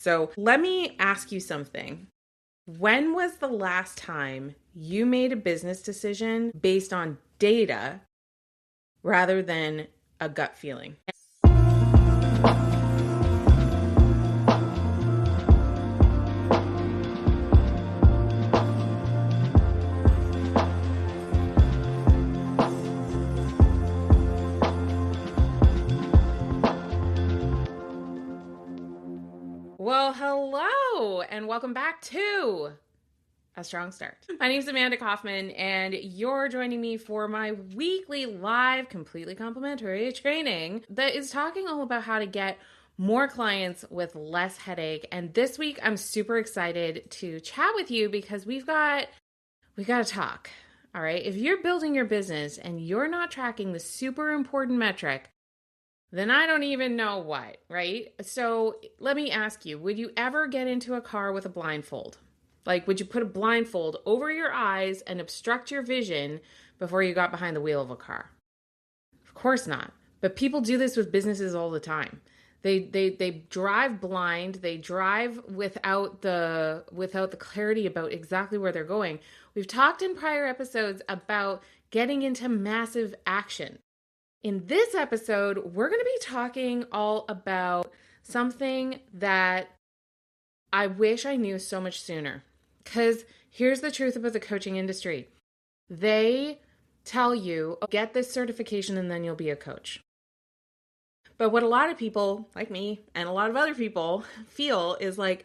So let me ask you something. When was the last time you made a business decision based on data rather than a gut feeling? Well, hello, and welcome back to A Strong Start. My name is Amanda Kaufman, and you're joining me for my weekly live, completely complimentary training that is talking all about how to get more clients with less headache. And this week, I'm super excited to chat with you because we got to talk. All right. If you're building your business and you're not tracking the super important metric, then I don't even know what, right? So let me ask you, would you ever get into a car with a blindfold? Like, would you put a blindfold over your eyes and obstruct your vision before you got behind the wheel of a car? Of course not. But people do this with businesses all the time. They drive blind. They drive without the clarity about exactly where they're going. We've talked in prior episodes about getting into massive action. In this episode, we're going to be talking all about something that I wish I knew so much sooner. Because here's the truth about the coaching industry. They tell you, get this certification and then you'll be a coach. But what a lot of people, like me, and a lot of other people feel is like,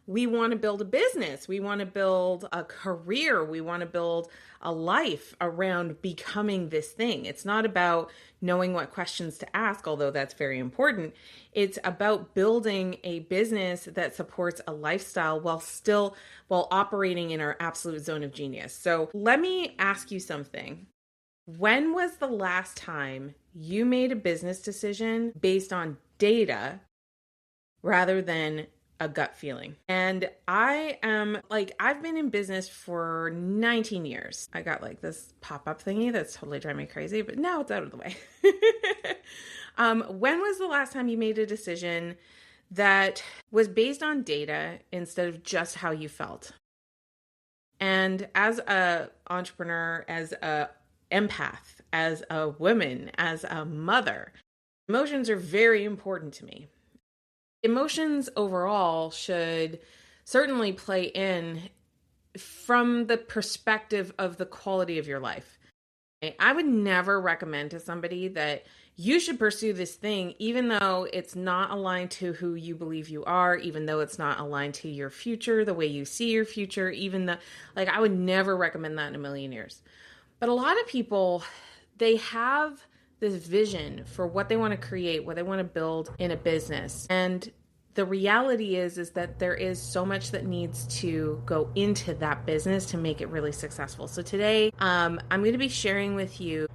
we want to build a business. We want to build a career. We want to build a life around becoming this thing. It's not about knowing what questions to ask, although that's very important. It's about building a business that supports a lifestyle while operating in our absolute zone of genius. So let me ask you something. When was the last time you made a business decision based on data rather than a gut feeling? And I've been in business for 19 years. I got like this pop-up thingy that's totally driving me crazy, but now it's out of the way. When was the last time you made a decision that was based on data instead of just how you felt? And as a entrepreneur, as a empath, as a woman, as a mother, emotions are very important to me. Emotions overall should certainly play in from the perspective of the quality of your life. I would never recommend to somebody that you should pursue this thing, even though it's not aligned to who you believe you are, even though it's not aligned to your future, the way you see your future, I would never recommend that in a million years. But a lot of people, they have this vision for what they want to create, what they want to build in a business. And the reality is that there is so much that needs to go into that business to make it really successful. So today, I'm going to be sharing with you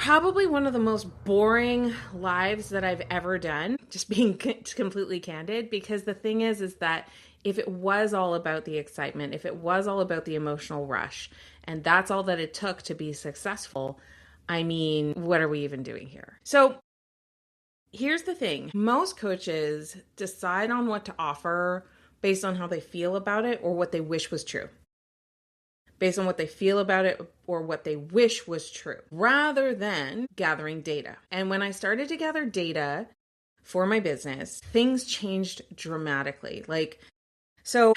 probably one of the most boring lives that I've ever done, just being completely candid, because the thing is that if it was all about the excitement, if it was all about the emotional rush, and that's all that it took to be successful, I mean, what are we even doing here? So here's the thing. Most coaches decide on what to offer based on how they feel about it or what they wish was true. Based on what they feel about it or what they wish was true, rather than gathering data. And when I started to gather data for my business, things changed dramatically. So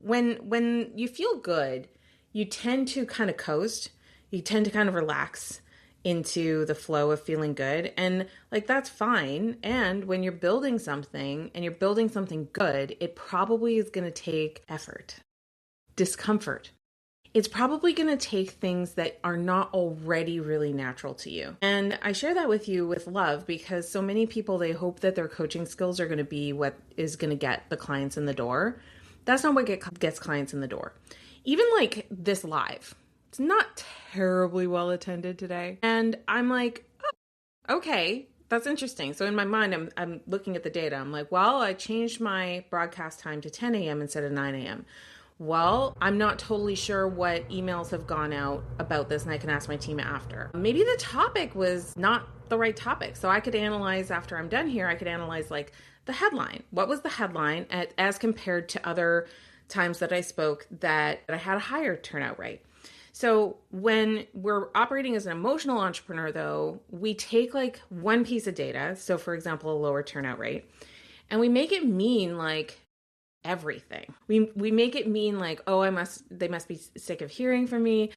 when you feel good, you tend to kind of coast. You tend to kind of relax into the flow of feeling good. And that's fine. And when you're building something and you're building something good, it probably is going to take effort, discomfort. It's probably going to take things that are not already really natural to you. And I share that with you with love because so many people, they hope that their coaching skills are going to be what is going to get the clients in the door. That's not what gets clients in the door. Even like this live, it's not terribly well attended today. And I'm like, oh, okay, that's interesting. So in my mind, I'm looking at the data. I'm like, well, I changed my broadcast time to 10 a.m. instead of 9 a.m. Well, I'm not totally sure what emails have gone out about this, and I can ask my team after. Maybe the topic was not the right topic. So I could analyze after I'm done here, I could analyze the headline. What was the headline as compared to other times that I spoke that I had a higher turnout rate? So when we're operating as an emotional entrepreneur, though, we take like one piece of data, so for example, a lower turnout rate, and we make it mean like everything. We make it mean like, oh, they must be sick of hearing from me.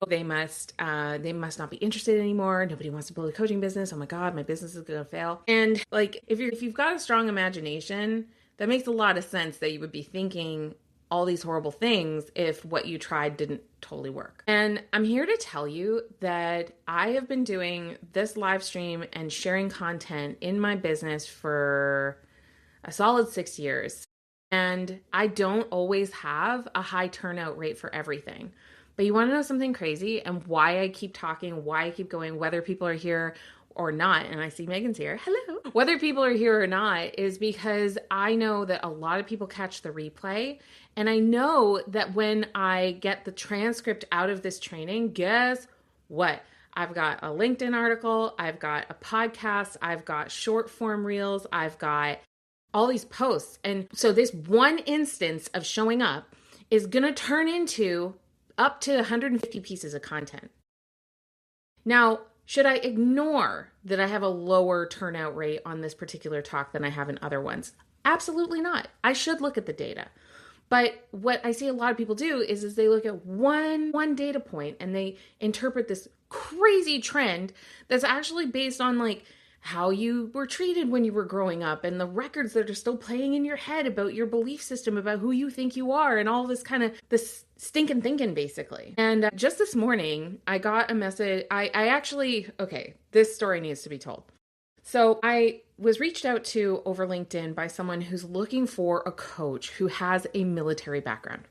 They must not be interested anymore. Nobody wants to build a coaching business. Oh my God, my business is gonna fail. And like, if you've got a strong imagination, that makes a lot of sense that you would be thinking all these horrible things if what you tried didn't totally work. And I'm here to tell you that I have been doing this live stream and sharing content in my business for a solid 6 years. And I don't always have a high turnout rate for everything. But you want to know something crazy and why I keep talking, why I keep going, whether people are here or not, and I see Megan's here, hello, whether people are here or not, is because I know that a lot of people catch the replay. And I know that when I get the transcript out of this training, guess what? I've got a LinkedIn article, I've got a podcast, I've got short form reels, I've got all these posts. And so this one instance of showing up is going to turn into up to 150 pieces of content. Now, should I ignore that I have a lower turnout rate on this particular talk than I have in other ones? Absolutely not. I should look at the data. But what I see a lot of people do is they look at one data point and they interpret this crazy trend that's actually based on like how you were treated when you were growing up and the records that are still playing in your head about your belief system, about who you think you are, and all this kind of this stinking thinking basically. And just this morning, I got a message. Okay, this story needs to be told. So I was reached out to over LinkedIn by someone who's looking for a coach who has a military background.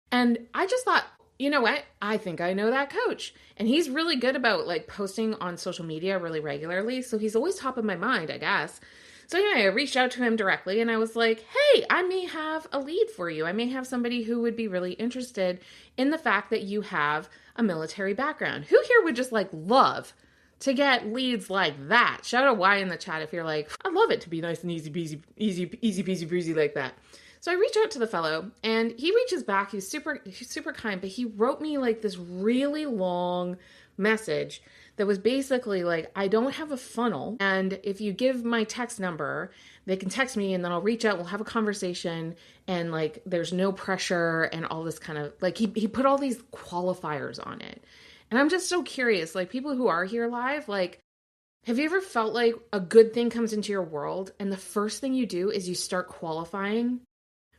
And I just thought, you know what? I think I know that coach. And he's really good about like posting on social media really regularly. So he's always top of my mind, I guess. So anyway, I reached out to him directly and I was like, hey, I may have a lead for you. I may have somebody who would be really interested in the fact that you have a military background. Who here would just like love to get leads like that? Shout out Y in the chat if you're like, I'd love it to be nice and easy peasy breezy like that. So I reached out to the fellow and he reaches back. He's super kind, but he wrote me like this really long message that was basically like, I don't have a funnel. And if you give my text number, they can text me and then I'll reach out. We'll have a conversation and like, there's no pressure and all this kind of like, he put all these qualifiers on it. And I'm just so curious, like people who are here live, like, have you ever felt like a good thing comes into your world and the first thing you do is you start qualifying?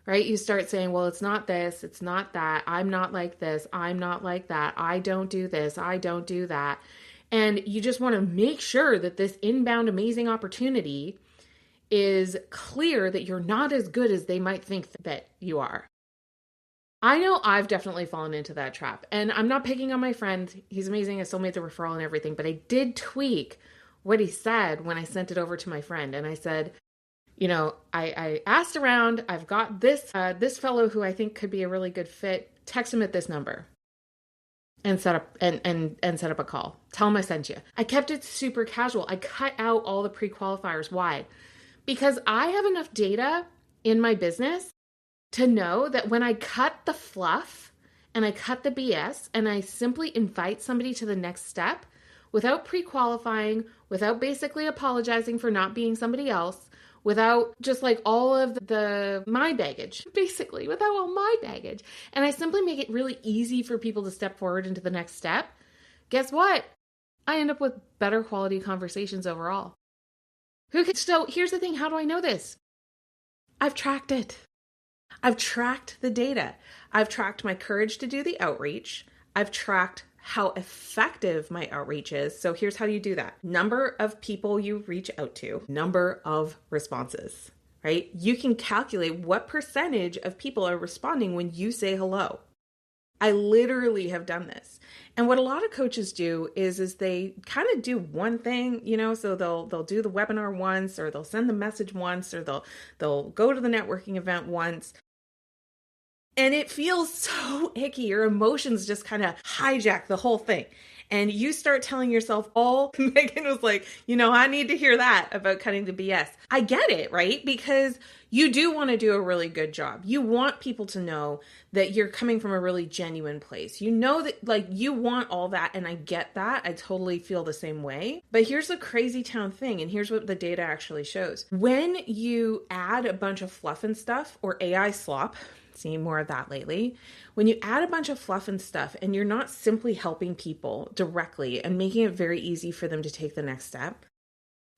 Right? You start saying, well, it's not this, it's not that, I'm not like this, I'm not like that, I don't do this, I don't do that. And you just want to make sure that this inbound amazing opportunity is clear that you're not as good as they might think that you are. I know I've definitely fallen into that trap. And I'm not picking on my friend. He's amazing. I still made the referral and everything. But I did tweak what he said when I sent it over to my friend. And I said, you know, I asked around, I've got this fellow who I think could be a really good fit. Text him at this number and set up and set up a call. Tell him I sent you. I kept it super casual. I cut out all the pre-qualifiers. Why? Because I have enough data in my business to know that when I cut the fluff and I cut the BS and I simply invite somebody to the next step without pre-qualifying, without basically apologizing for not being somebody else, without just like all of my baggage, basically, without all my baggage. And I simply make it really easy for people to step forward into the next step. Guess what? I end up with better quality conversations overall. So here's the thing. How do I know this? I've tracked it. I've tracked the data. I've tracked my courage to do the outreach. I've tracked how effective my outreach is. So here's how you do that. Number of people you reach out to, number of responses, right? You can calculate what percentage of people are responding when you say hello. I literally have done this. And what a lot of coaches do is they kind of do one thing, you know, so they'll do the webinar once, or they'll send the message once, or they'll go to the networking event once. And it feels so icky. Your emotions just kind of hijack the whole thing. and you start telling yourself all, Megan was like, I need to hear that about cutting the BS. I get it, right? Because you do want to do a really good job. You want people to know that you're coming from a really genuine place. You know that like you want all that, and I get that. I totally feel the same way. But here's the crazy town thing, and here's what the data actually shows. When you add a bunch of fluff and stuff, or AI slop, seeing more of that lately, when you add a bunch of fluff and stuff and you're not simply helping people directly and making it very easy for them to take the next step,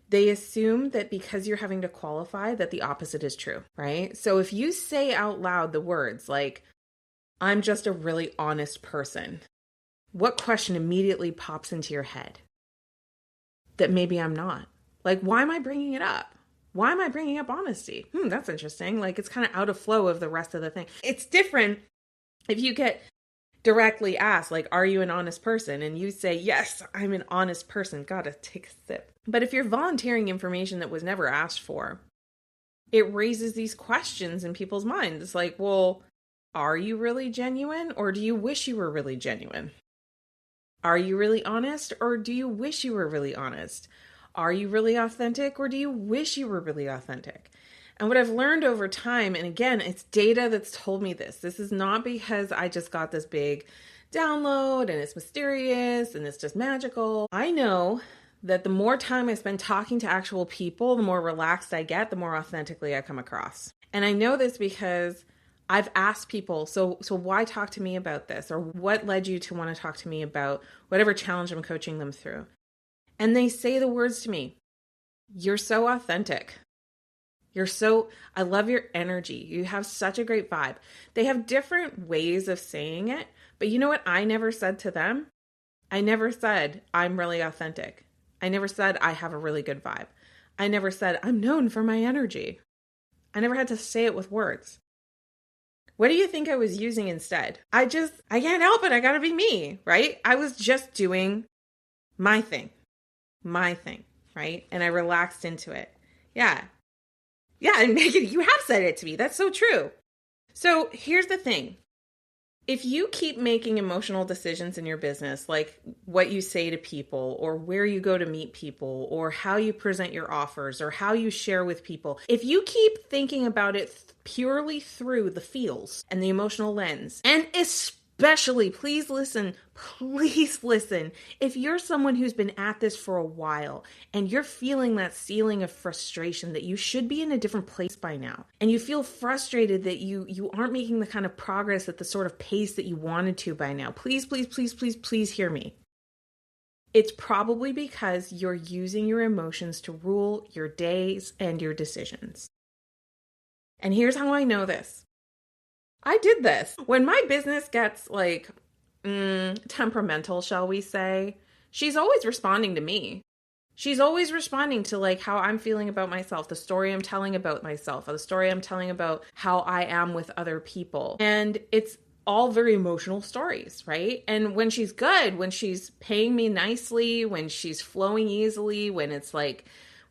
they assume that because you're having to qualify that the opposite is true, right? So if you say out loud the words like, I'm just a really honest person, what question immediately pops into your head? That maybe I'm not. Like, why am I bringing it up? Why am I bringing up honesty? That's interesting. Like, it's kind of out of flow of the rest of the thing. It's different if you get directly asked, like, are you an honest person? And you say, yes, I'm an honest person. Gotta take a sip. But if you're volunteering information that was never asked for, it raises these questions in people's minds. It's like, well, are you really genuine, or do you wish you were really genuine? Are you really honest, or do you wish you were really honest? Are you really authentic, or do you wish you were really authentic? And what I've learned over time, and again, it's data that's told me this. This is not because I just got this big download and it's mysterious and it's just magical. I know that the more time I spend talking to actual people, the more relaxed I get, the more authentically I come across. And I know this because I've asked people, so why talk to me about this? Or what led you to want to talk to me about whatever challenge I'm coaching them through? And they say the words to me, you're so authentic. I love your energy. You have such a great vibe. They have different ways of saying it, but you know what I never said to them? I never said, I'm really authentic. I never said, I have a really good vibe. I never said, I'm known for my energy. I never had to say it with words. What do you think I was using instead? I can't help it. I gotta be me, right? I was just doing my thing, right? And I relaxed into it. Yeah, and Megan, you have said it to me. That's so true. So here's the thing. If you keep making emotional decisions in your business, like what you say to people or where you go to meet people or how you present your offers or how you share with people, if you keep thinking about it purely through the feels and the emotional lens, and especially, please listen, if you're someone who's been at this for a while and you're feeling that ceiling of frustration that you should be in a different place by now, and you feel frustrated that you aren't making the kind of progress at the sort of pace that you wanted to by now, please hear me. It's probably because you're using your emotions to rule your days and your decisions. And here's how I know this. I did this. When my business gets like temperamental, shall we say, she's always responding to me. She's always responding to like how I'm feeling about myself, the story I'm telling about myself, or the story I'm telling about how I am with other people. And it's all very emotional stories, right? And when she's good, when she's paying me nicely, when she's flowing easily, when it's like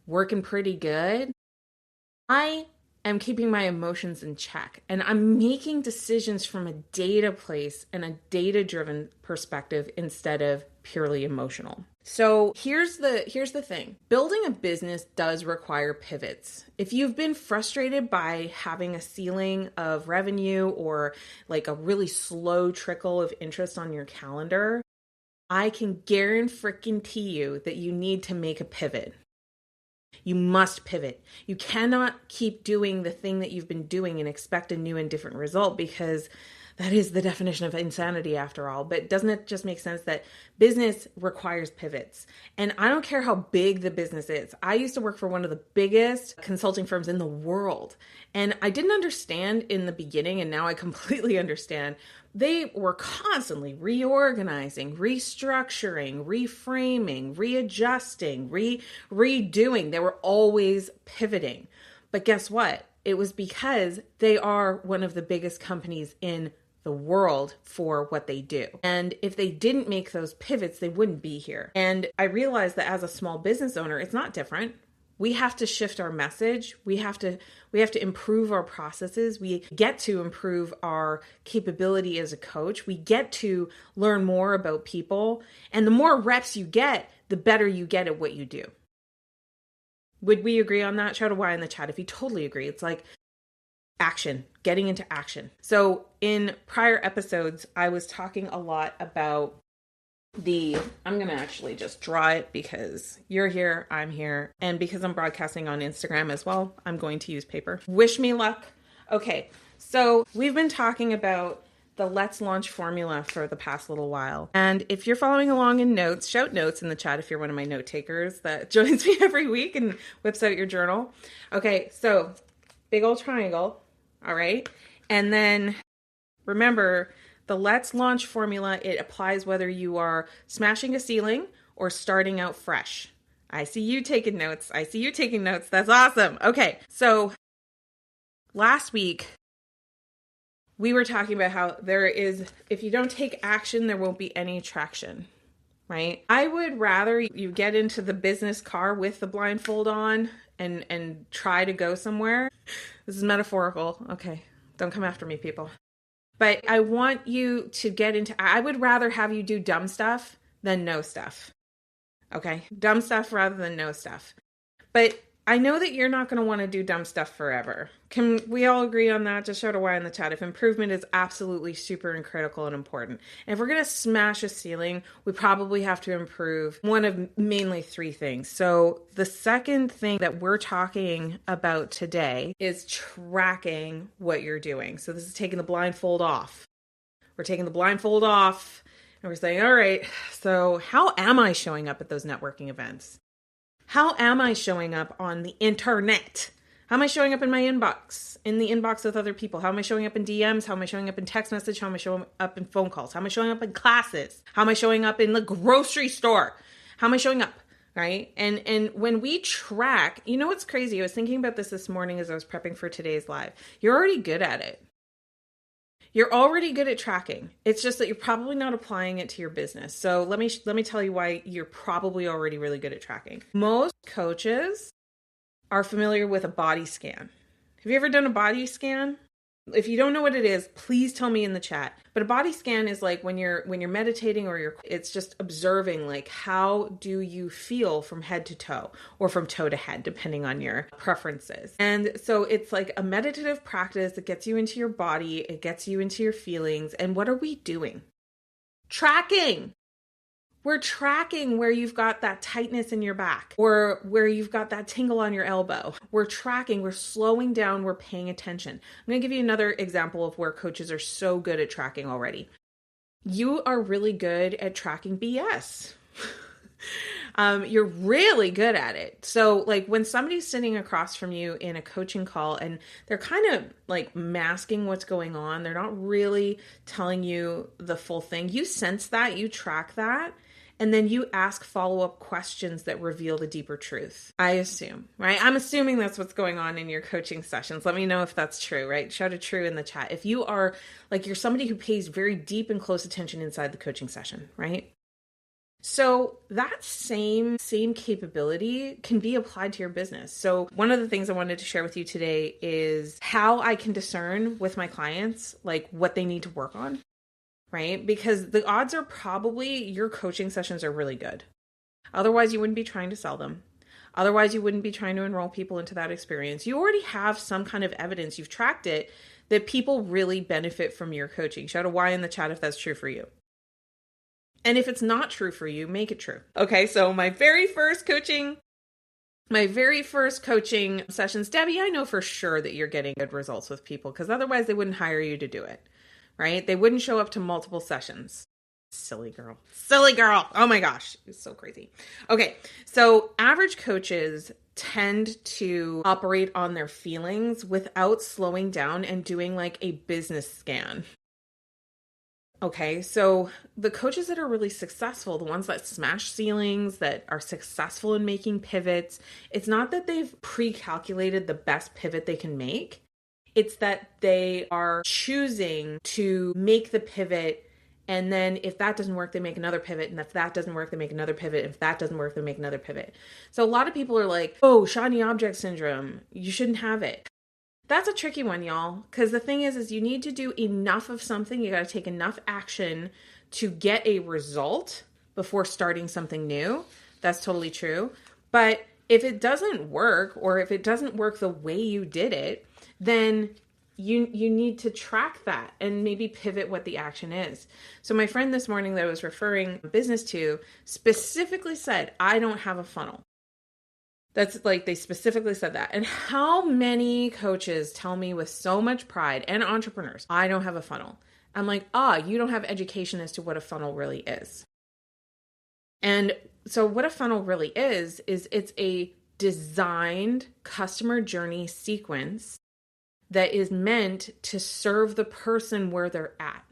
working pretty good, I am keeping my emotions in check, and I'm making decisions from a data place and a data-driven perspective instead of purely emotional. So here's the thing. Building a business does require pivots. If you've been frustrated by having a ceiling of revenue or like a really slow trickle of interest on your calendar, I can guarantee you that you need to make a pivot. You must pivot. You cannot keep doing the thing that you've been doing and expect a new and different result, because that is the definition of insanity after all. But doesn't it just make sense that business requires pivots? And I don't care how big the business is. I used to work for one of the biggest consulting firms in the world. And I didn't understand in the beginning, and now I completely understand. They were constantly reorganizing, restructuring, reframing, readjusting, redoing. They were always pivoting. But guess what? It was because they are one of the biggest companies in the world for what they do. And if they didn't make those pivots, they wouldn't be here. And I realized that as a small business owner, it's not different. We have to shift our message. We have to improve our processes. We get to improve our capability as a coach. We get to learn more about people. And the more reps you get, the better you get at what you do. Would we agree on that? Shout a Y in the chat if you totally agree. It's like action, getting into action. So in prior episodes, I was talking a lot about I'm going to actually just draw it because you're here, I'm here. And because I'm broadcasting on Instagram as well, I'm going to use paper. Wish me luck. Okay, so we've been talking about the Let's Launch formula for the past little while. And if you're following along in notes, shout notes in the chat if you're one of my note takers that joins me every week and whips out your journal. Okay, so big old triangle, all right? And then remember, the Let's Launch formula, it applies whether you are smashing a ceiling or starting out fresh. I see you taking notes. That's awesome. Okay, so last week, we were talking about how if you don't take action, there won't be any traction, right? I would rather you get into the business car with the blindfold on and try to go somewhere. This is metaphorical. Okay, don't come after me, people. But I want you to I would rather have you do dumb stuff than no stuff. Okay? Dumb stuff rather than no stuff. But I know that you're not going to want to do dumb stuff forever. Can we all agree on that? Just shout a Y in the chat if improvement is absolutely super and critical and important. And if we're going to smash a ceiling, we probably have to improve one of mainly three things. So the second thing that we're talking about today is tracking what you're doing. So this is taking the blindfold off. We're taking the blindfold off and we're saying, all right, so how am I showing up at those networking events? How am I showing up on the internet? How am I showing up in my inbox, in the inbox with other people? How am I showing up in DMs? How am I showing up in text message? How am I showing up in phone calls? How am I showing up in classes? How am I showing up in the grocery store? How am I showing up? Right? And when we track, you know what's crazy? I was thinking about this morning as I was prepping for today's live. You're already good at it. You're already good at tracking. It's just that you're probably not applying it to your business. So let me tell you why you're probably already really good at tracking. Most coaches are familiar with a body scan. Have you ever done a body scan? If you don't know what it is, please tell me in the chat. But a body scan is like when you're meditating or it's just observing, like, how do you feel from head to toe or from toe to head, depending on your preferences. And so it's like a meditative practice that gets you into your body. It gets you into your feelings. And what are we doing? Tracking. We're tracking where you've got that tightness in your back or where you've got that tingle on your elbow. We're tracking, we're slowing down, we're paying attention. I'm going to give you another example of where coaches are so good at tracking already. You are really good at tracking BS. You're really good at it. So like when somebody's sitting across from you in a coaching call and they're kind of like masking what's going on, they're not really telling you the full thing. You sense that, you track that. And then you ask follow-up questions that reveal the deeper truth. I assume, right? I'm assuming that's what's going on in your coaching sessions. Let me know if that's true, right? Shout a true in the chat. If you are like, you're somebody who pays very deep and close attention inside the coaching session, right? So that same capability can be applied to your business. So one of the things I wanted to share with you today is how I can discern with my clients, like what they need to work on. Right? Because the odds are probably your coaching sessions are really good. Otherwise, you wouldn't be trying to sell them. Otherwise, you wouldn't be trying to enroll people into that experience. You already have some kind of evidence, you've tracked it, that people really benefit from your coaching. Shout a Y in the chat if that's true for you. And if it's not true for you, make it true. Okay, so my very first coaching sessions, Debbie, I know for sure that you're getting good results with people because otherwise they wouldn't hire you to do it. Right? They wouldn't show up to multiple sessions. Silly girl. Oh my gosh. It's so crazy. Okay. So average coaches tend to operate on their feelings without slowing down and doing like a business scan. Okay. So the coaches that are really successful, the ones that smash ceilings, that are successful in making pivots, it's not that they've pre-calculated the best pivot they can make. It's that they are choosing to make the pivot And then if that doesn't work, they make another pivot. And if that doesn't work, they make another pivot. If that doesn't work, they make another pivot. So a lot of people are like, oh, shiny object syndrome, you shouldn't have it. That's a tricky one, y'all. Because the thing is you need to do enough of something. You got to take enough action to get a result before starting something new. That's totally true. But if it doesn't work, or if it doesn't work the way you did it, then you need to track that and maybe pivot what the action is. So my friend this morning that I was referring business to specifically said, I don't have a funnel. That's like, they specifically said that. And how many coaches tell me with so much pride, and entrepreneurs, I don't have a funnel. I'm like, you don't have education as to what a funnel really is. And so what a funnel really is it's a designed customer journey sequence that is meant to serve the person where they're at.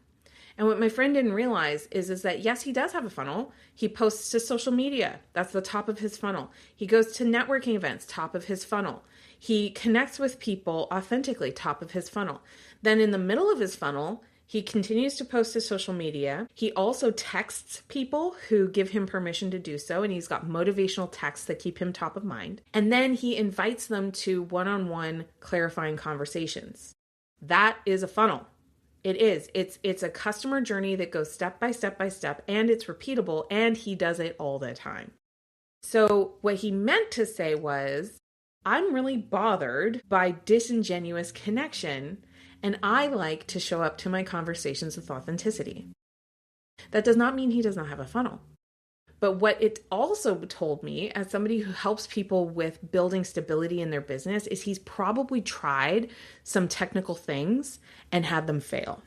And what my friend didn't realize is that, yes, he does have a funnel. He posts to social media. That's the top of his funnel. He goes to networking events, top of his funnel. He connects with people authentically, top of his funnel. Then in the middle of his funnel, he continues to post to social media. He also texts people who give him permission to do so, and he's got motivational texts that keep him top of mind. And then he invites them to one-on-one clarifying conversations. That is a funnel. It is. It's a customer journey that goes step by step by step, and it's repeatable, and he does it all the time. So what he meant to say was, I'm really bothered by disingenuous connection, and I like to show up to my conversations with authenticity. That does not mean he does not have a funnel. But what it also told me, as somebody who helps people with building stability in their business, is he's probably tried some technical things and had them fail.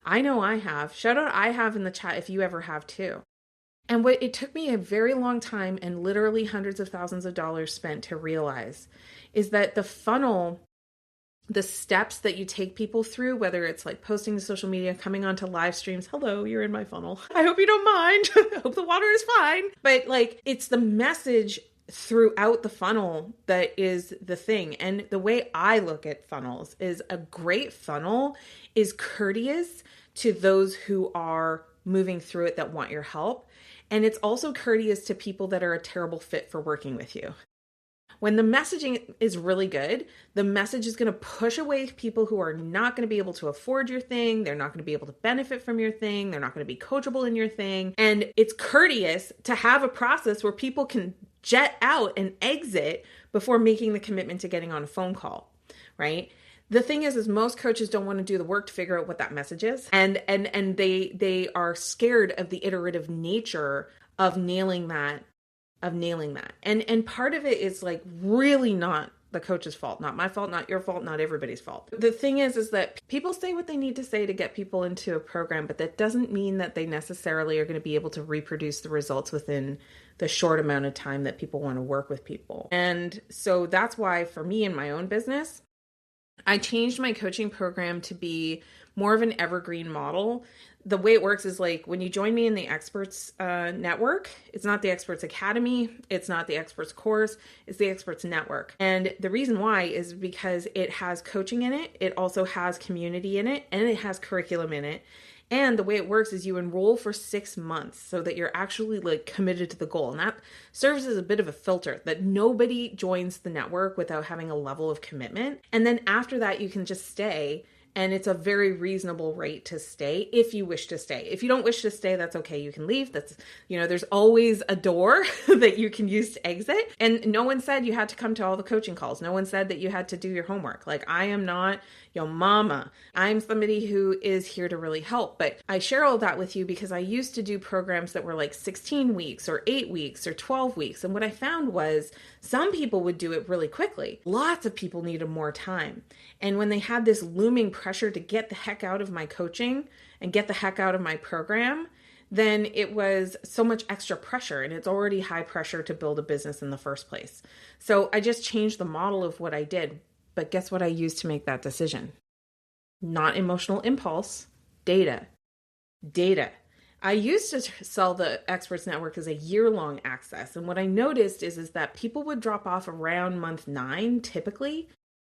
I know I have. Shout out, I have in the chat if you ever have too. And what it took me a very long time and literally hundreds of thousands of dollars spent to realize is that the funnel, the steps that you take people through, whether it's like posting to social media, coming onto live streams, hello, you're in my funnel. I hope you don't mind. I hope the water is fine. But like, it's the message throughout the funnel that is the thing. And the way I look at funnels is a great funnel is courteous to those who are moving through it that want your help. And it's also courteous to people that are a terrible fit for working with you. When the messaging is really good, the message is going to push away people who are not going to be able to afford your thing. They're not going to be able to benefit from your thing. They're not going to be coachable in your thing. And it's courteous to have a process where people can jet out and exit before making the commitment to getting on a phone call, right? The thing is most coaches don't want to do the work to figure out what that message is. And they are scared of the iterative nature of nailing that. And part of it is like really not the coach's fault, not my fault, not your fault, not everybody's fault. The thing is that people say what they need to say to get people into a program, but that doesn't mean that they necessarily are going to be able to reproduce the results within the short amount of time that people want to work with people. And so that's why for me in my own business, I changed my coaching program to be more of an evergreen model. The way it works is like when you join me in the Experts Network, it's not the Experts Academy, it's not the Experts Course, it's the Experts Network. And the reason why is because it has coaching in it, it also has community in it, and it has curriculum in it. And the way it works is you enroll for 6 months so that you're actually like committed to the goal. And that serves as a bit of a filter that nobody joins the network without having a level of commitment. And then after that, you can just stay. And it's a very reasonable rate to stay if you wish to stay. If you don't wish to stay, that's okay. You can leave. That's, there's always a door that you can use to exit. And no one said you had to come to all the coaching calls. No one said that you had to do your homework. Like, I am not your mama. I'm somebody who is here to really help. But I share all that with you because I used to do programs that were like 16 weeks or 8 weeks or 12 weeks. And what I found was some people would do it really quickly. Lots of people needed more time. And when they had this looming pressure to get the heck out of my coaching and get the heck out of my program, then it was so much extra pressure, and it's already high pressure to build a business in the first place. So I just changed the model of what I did. But guess what I used to make that decision? Not emotional impulse, data. I used to sell the Experts Network as a year-long access. And what I noticed is that people would drop off around month 9 typically,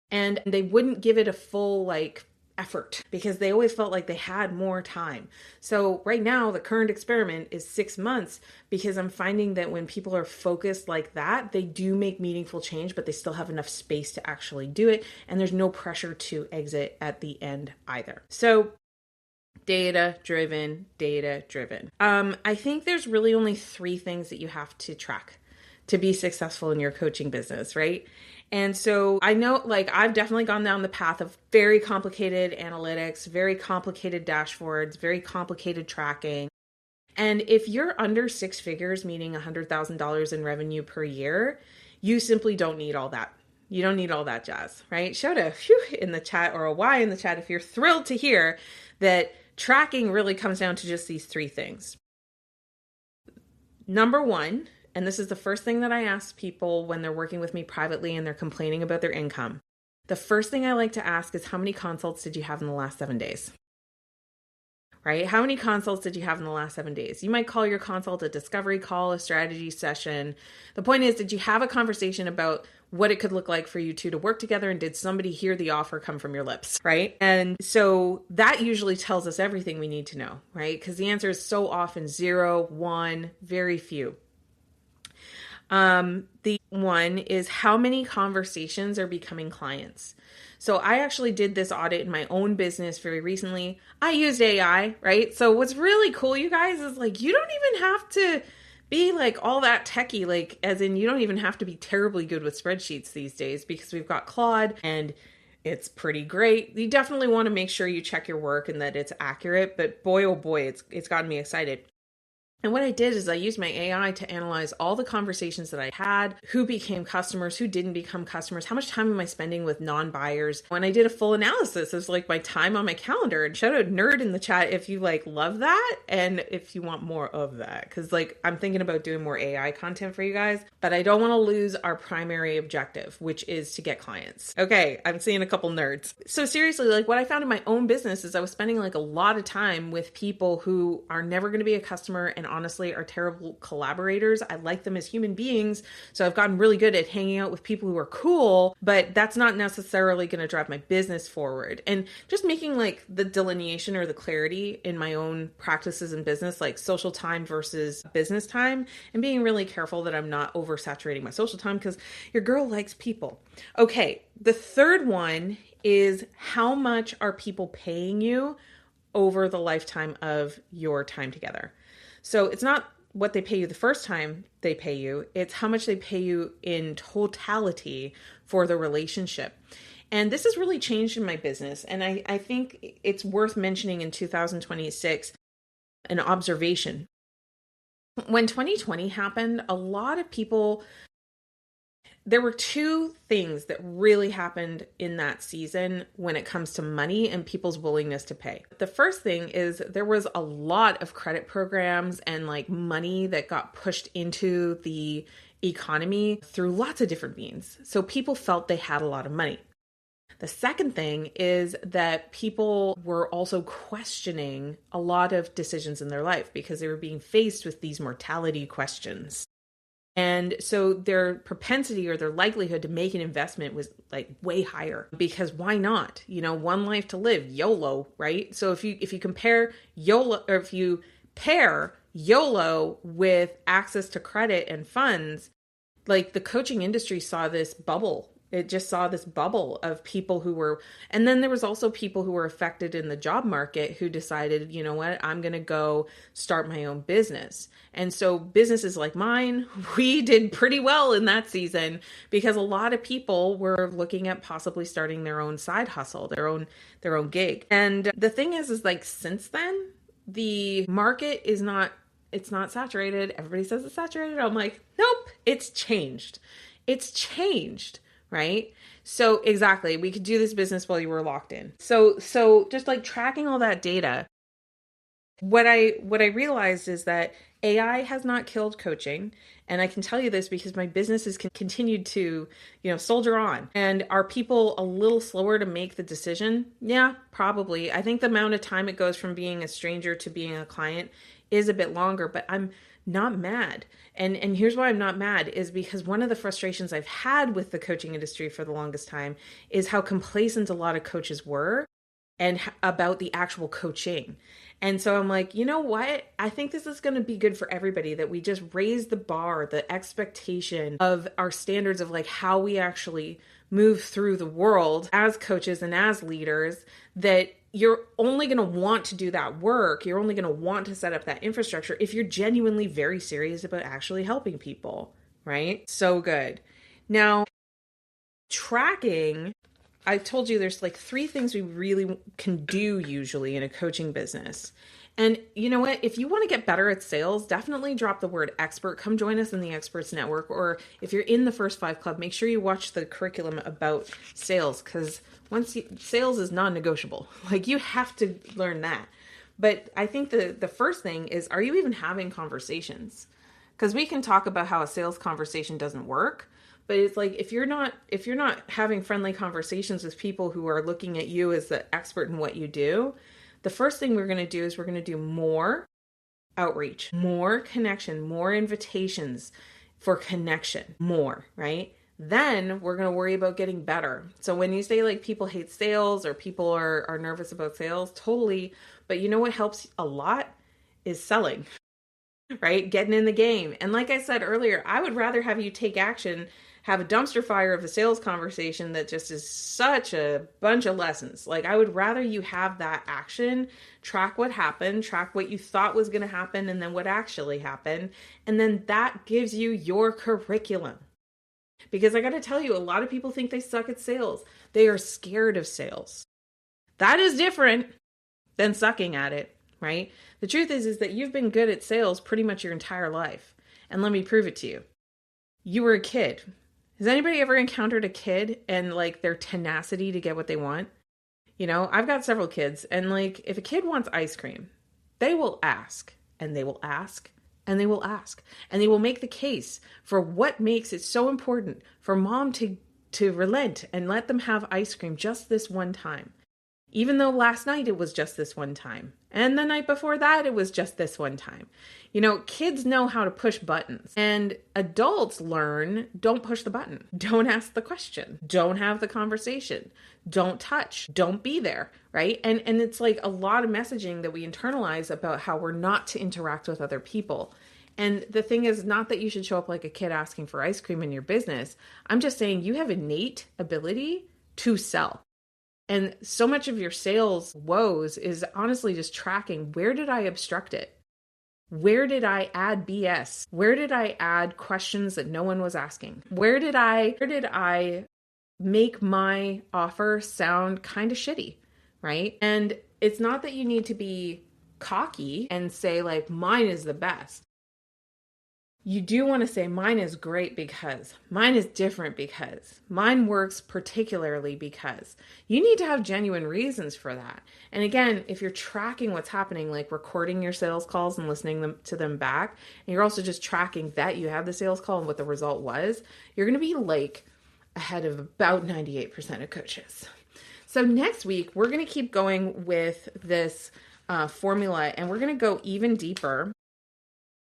and they wouldn't give it a full effort because they always felt like they had more time. So right now, the current experiment is 6 months because I'm finding that when people are focused like that, they do make meaningful change, but they still have enough space to actually do it. And there's no pressure to exit at the end either. So data driven. I think there's really only 3 things that you have to track to be successful in your coaching business, right? And so I know, like, I've definitely gone down the path of very complicated analytics, very complicated dashboards, very complicated tracking. And if you're under 6 figures, meaning $100,000 in revenue per year, you simply don't need all that. You don't need all that jazz, right? Shout a phew in the chat or a Y in the chat if you're thrilled to hear that tracking really comes down to just these 3 things. Number 1, and this is the first thing that I ask people when they're working with me privately and they're complaining about their income. The first thing I like to ask is, how many consults did you have in the last 7 days? Right? How many consults did you have in the last 7 days? You might call your consult a discovery call, a strategy session. The point is, did you have a conversation about what it could look like for you two to work together? And did somebody hear the offer come from your lips? Right? And so that usually tells us everything we need to know, right? Because the answer is so often 0, 1, very few. The one is, how many conversations are becoming clients? So I actually did this audit in my own business very recently. I used AI, right? So what's really cool, you guys, is like, you don't even have to be like all that techie, like as in you don't even have to be terribly good with spreadsheets these days because we've got Claude and it's pretty great. You definitely want to make sure you check your work and that it's accurate, but boy, oh boy, it's gotten me excited. And what I did is I used my AI to analyze all the conversations that I had, who became customers, who didn't become customers, how much time am I spending with non-buyers. When I did a full analysis of like my time on my calendar, and shout out nerd in the chat if you like love that and if you want more of that. Cause like I'm thinking about doing more AI content for you guys, but I don't want to lose our primary objective, which is to get clients. Okay, I'm seeing a couple nerds. So seriously, like what I found in my own business is I was spending like a lot of time with people who are never going to be a customer and honestly are terrible collaborators. I like them as human beings. So I've gotten really good at hanging out with people who are cool, but that's not necessarily going to drive my business forward. And just making like the delineation or the clarity in my own practices in business, like social time versus business time, and being really careful that I'm not oversaturating my social time because your girl likes people. Okay. The third one is, how much are people paying you over the lifetime of your time together? So it's not what they pay you the first time they pay you, it's how much they pay you in totality for the relationship. And this has really changed in my business. And I think it's worth mentioning in 2026, an observation. When 2020 happened, a lot of people, there were 2 things that really happened in that season when it comes to money and people's willingness to pay. The first thing is there was a lot of credit programs and like money that got pushed into the economy through lots of different means. So people felt they had a lot of money. The second thing is that people were also questioning a lot of decisions in their life because they were being faced with these mortality questions. And so their propensity or their likelihood to make an investment was like way higher, because why not? You know, one life to live, YOLO, right? So if you compare YOLO, or if you pair YOLO with access to credit and funds, like the coaching industry saw this bubble. It just saw this bubble of people who were, and then there was also people who were affected in the job market who decided, you know what, I'm going to go start my own business. And so businesses like mine, we did pretty well in that season because a lot of people were looking at possibly starting their own side hustle, their own gig. And the thing is like, since then, the market is not, it's not saturated. Everybody says it's saturated. I'm like, nope, it's changed. It's changed. Right? So exactly, we could do this business while you were locked in. So just like tracking all that data, what I realized is that AI has not killed coaching. And I can tell you this because my business has continued to, soldier on. And are people a little slower to make the decision? Yeah, probably. I think the amount of time it goes from being a stranger to being a client is a bit longer, but I'm not mad. And here's why I'm not mad is because one of the frustrations I've had with the coaching industry for the longest time is how complacent a lot of coaches were. and about the actual coaching. And so I'm like, you know what? I think this is going to be good for everybody, that we just raise the bar, the expectation of our standards of like how we actually move through the world as coaches and as leaders, that you're only going to want to do that work. You're only going to want to set up that infrastructure if you're genuinely very serious about actually helping people, right? So good. Now, tracking, I told you there's like 3 things we really can do usually in a coaching business. And you know what? If you want to get better at sales, definitely drop the word expert. Come join us in the Experts Network. Or if you're in the First 5 Club, make sure you watch the curriculum about sales, because sales is non-negotiable. Like, you have to learn that. But I think the first thing is, are you even having conversations? Because we can talk about how a sales conversation doesn't work, but it's like, if you're not having friendly conversations with people who are looking at you as the expert in what you do, the first thing we're going to do is we're going to do more outreach, more connection, more invitations for connection, more, right? Then we're going to worry about getting better. So when you say like people hate sales or people are nervous about sales, totally. But you know what helps a lot is selling, right? Getting in the game. And like I said earlier, I would rather have you take action, have a dumpster fire of a sales conversation that just is such a bunch of lessons. Like, I would rather you have that action, track what happened, track what you thought was going to happen, and then what actually happened. And then that gives you your curriculum. Because I got to tell you, a lot of people think they suck at sales. They are scared of sales. That is different than sucking at it, right? The truth is that you've been good at sales pretty much your entire life. And let me prove it to you. You were a kid. Has anybody ever encountered a kid and like their tenacity to get what they want? You know, I've got several kids, and like, if a kid wants ice cream, they will ask, and they will ask, and they will ask, and they will make the case for what makes it so important for mom to relent and let them have ice cream just this one time. Even though last night it was just this one time. And the night before that, it was just this one time. You know, kids know how to push buttons. And adults learn, don't push the button. Don't ask the question. Don't have the conversation. Don't touch. Don't be there, right? And it's like a lot of messaging that we internalize about how we're not to interact with other people. And the thing is not that you should show up like a kid asking for ice cream in your business. I'm just saying you have innate ability to sell. And so much of your sales woes is honestly just tracking, where did I obstruct it? Where did I add BS? Where did I add questions that no one was asking? Where did I make my offer sound kind of shitty, right? And it's not that you need to be cocky and say like, mine is the best. You do want to say mine is great because, mine is different because, mine works particularly because. You need to have genuine reasons for that. And again, if you're tracking what's happening, like recording your sales calls and listening to them back, and you're also just tracking that you had the sales call and what the result was, you're going to be like ahead of about 98% of coaches. So next week, we're going to keep going with this formula, and we're going to go even deeper.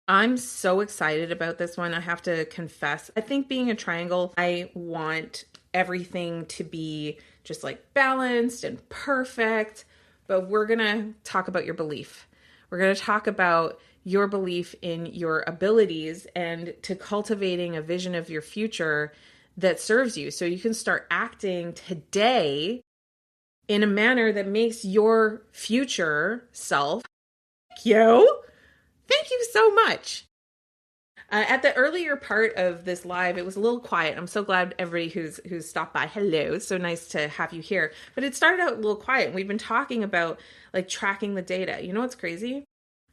I'm so excited about this one. I have to confess, I think being a triangle, I want everything to be just like balanced and perfect, but we're going to talk about your belief. We're going to talk about your belief in your abilities and to cultivating a vision of your future that serves you, so you can start acting today in a manner that makes your future self Thank you so much. At the earlier part of this live, it was a little quiet. I'm so glad everybody who's stopped by. Hello. It's so nice to have you here. But it started out a little quiet. We've been talking about like tracking the data. You know what's crazy?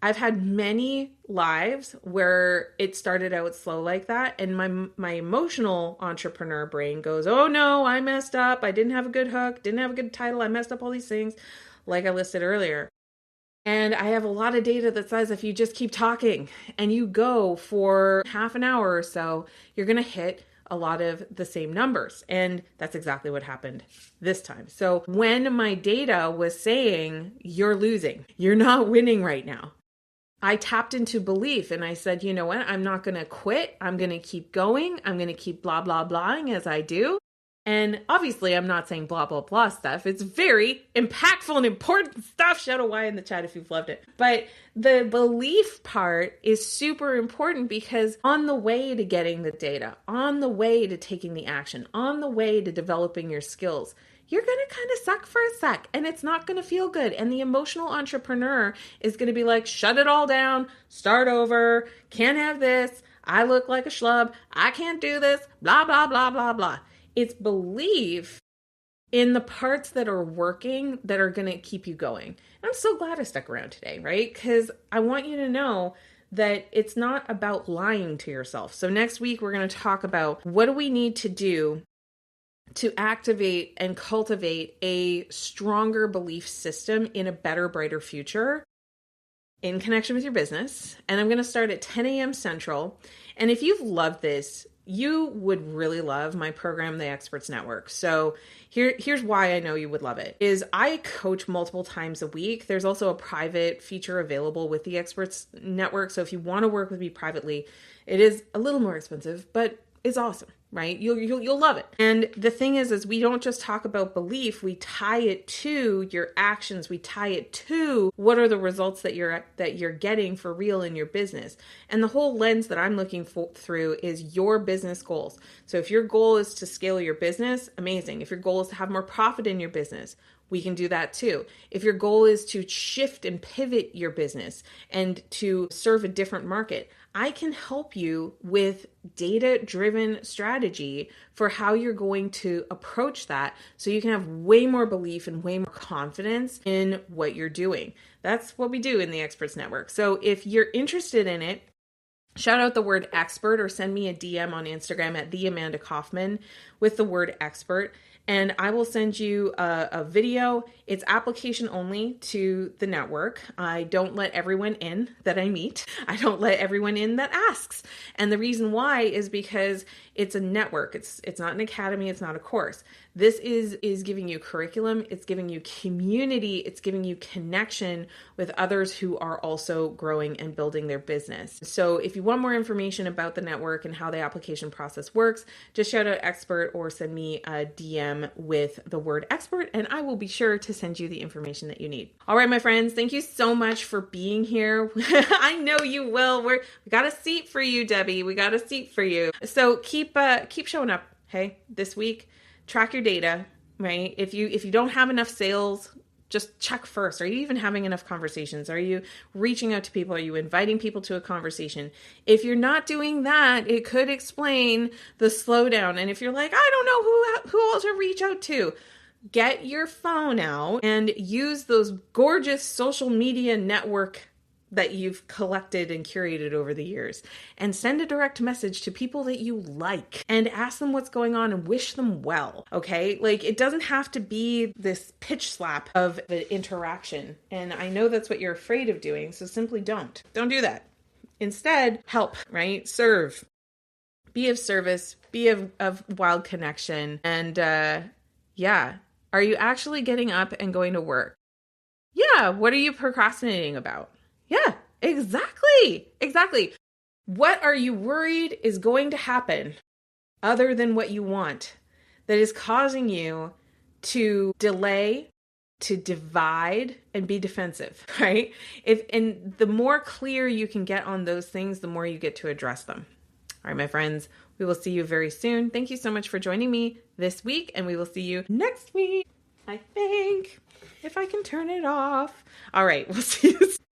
I've had many lives where it started out slow like that. And my emotional entrepreneur brain goes, oh no, I messed up. I didn't have a good hook, didn't have a good title. I messed up all these things like I listed earlier. And I have a lot of data that says if you just keep talking and you go for half an hour or so, you're going to hit a lot of the same numbers. And that's exactly what happened this time. So when my data was saying you're losing, you're not winning right now, I tapped into belief and I said, you know what? I'm not going to quit. I'm going to keep going. I'm going to keep blah, blah, blahing as I do. And obviously, I'm not saying blah, blah, blah stuff. It's very impactful and important stuff. Shout out Y in the chat if you've loved it. But the belief part is super important because on the way to getting the data, on the way to taking the action, on the way to developing your skills, you're going to kind of suck for a sec and it's not going to feel good. And the emotional entrepreneur is going to be like, shut it all down, start over, can't have this. I look like a schlub. I can't do this, blah, blah, blah, blah, blah. It's belief in the parts that are working that are going to keep you going. And I'm so glad I stuck around today, right? Because I want you to know that it's not about lying to yourself. So next week, we're going to talk about what do we need to do to activate and cultivate a stronger belief system in a better, brighter future in connection with your business. And I'm going to start at 10 a.m. Central. And if you've loved this, you would really love my program, The Experts Network. So here's why I know you would love it, is I coach multiple times a week. There's also a private feature available with The Experts Network. So if you want to work with me privately, it is a little more expensive, but it's awesome, right? You'll love it. And the thing is we don't just talk about belief. We tie it to your actions. We tie it to what are the results that you're getting for real in your business. And the whole lens that I'm looking through is your business goals. So if your goal is to scale your business, amazing. If your goal is to have more profit in your business, we can do that too. If your goal is to shift and pivot your business and to serve a different market, I can help you with data-driven strategy for how you're going to approach that so you can have way more belief and way more confidence in what you're doing. That's what we do in the Experts Network. So if you're interested in it, shout out the word expert or send me a DM on Instagram at @theAmandaKaufman with the word expert. And I will send you a video. It's application only to the network. I don't let everyone in that I meet. I don't let everyone in that asks. And the reason why is because it's a network. It's not an academy. It's not a course. This is giving you curriculum. It's giving you community. It's giving you connection with others who are also growing and building their business. So if you want more information about the network and how the application process works, just shout out expert or send me a DM with the word expert, and I will be sure to send you the information that you need. All right, my friends, thank you so much for being here. I know you will. We got a seat for you, Debbie. We got a seat for you. So keep showing up. Hey, this week, track your data, right? If you don't have enough sales, just check first. Are you even having enough conversations? Are you reaching out to people? Are you inviting people to a conversation? If you're not doing that, it could explain the slowdown. And if you're like, I don't know who else to reach out to, get your phone out and use those gorgeous social media network that you've collected and curated over the years and send a direct message to people that you like and ask them what's going on and wish them well. Okay. Like it doesn't have to be this pitch slap of an interaction. And I know that's what you're afraid of doing. So simply don't do that. Instead, help, right? Serve, be of service, be of wild connection. And, are you actually getting up and going to work? Yeah. What are you procrastinating about? Yeah, exactly. What are you worried is going to happen other than what you want that is causing you to delay, to divide, and be defensive, right? And the more clear you can get on those things, the more you get to address them. All right, my friends, we will see you very soon. Thank you so much for joining me this week, and we will see you next week, I think, if I can turn it off. All right, we'll see you soon.